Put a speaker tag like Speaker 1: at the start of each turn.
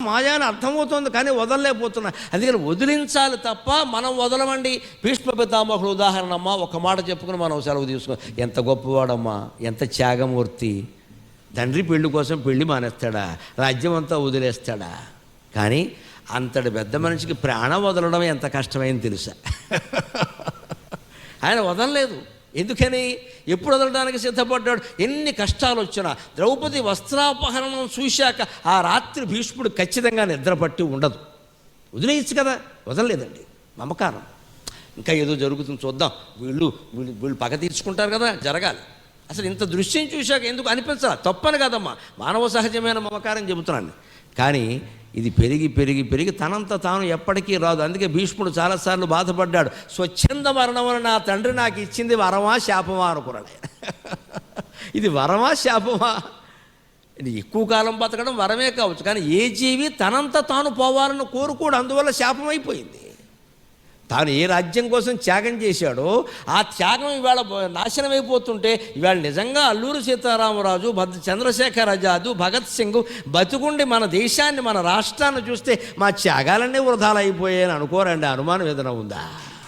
Speaker 1: మాయా అని అర్థమవుతుంది, కానీ వదలలేకపోతున్నా. అందుకని వదిలించాలి తప్ప మనం వదలమండి. భీష్మ పితామహుడు ఉదాహరణ అమ్మా, ఒక మాట చెప్పుకుని మనం సెలవు తీసుకుని, ఎంత గొప్పవాడమ్మా, ఎంత త్యాగమూర్తి. తండ్రి పెళ్లి కోసం పెళ్లి మానేస్తాడా, రాజ్యం అంతా వదిలేస్తాడా? కానీ అంతటి పెద్ద మనిషికి ప్రాణం వదలడం ఎంత కష్టమైంది తెలుసా? ఆయన వదలలేదు. ఎందుకని? ఎప్పుడు వదలడానికి సిద్ధపడ్డాడు? ఎన్ని కష్టాలు వచ్చినా. ద్రౌపది వస్త్రాపహరణం చూశాక ఆ రాత్రి భీష్ముడు ఖచ్చితంగా నిద్రపట్టి ఉండదు. వదిలేయచ్చు కదా, వదలలేదండి. మమకారం. ఇంకా ఏదో జరుగుతుంది చూద్దాం, వీళ్ళు పగ తీర్చుకుంటారు కదా, జరగాలి. అసలు ఇంత దృశ్యం చూశాక ఎందుకు అనిపించాలి? తప్పని కదమ్మా, మానవ సహజమైన మమకారం చెబుతున్నాను. కానీ ఇది పెరిగి పెరిగి పెరిగి తనంత తాను ఎప్పటికీ రాదు. అందుకే భీష్ముడు చాలాసార్లు బాధపడ్డాడు. స్వచ్ఛంద మరణమని నా తండ్రి నాకు ఇచ్చింది వరమా శాపమా అనుకున్నాడు. ఇది వరమా శాపమా? ఇది ఎక్కువ కాలం బతకడం వరమే కావచ్చు, కానీ ఏ జీవి తనంత తాను పోవాలని కోరుకోడు, అందువల్ల శాపమైపోయింది. తాను ఏ రాజ్యం కోసం త్యాగం చేశాడో ఆ త్యాగం ఇవాళ నాశనమైపోతుంటే, ఇవాళ నిజంగా అల్లూరి సీతారామరాజు, చంద్రశేఖర్ ఆజాద్, భగత్ సింగ్ బతుకుండి మన దేశాన్ని, మన రాష్ట్రాన్ని చూస్తే మా త్యాగాలన్నీ వృధాలు అయిపోయాయని అనుకోరండి. అనుమానం ఏదైనా ఉందా?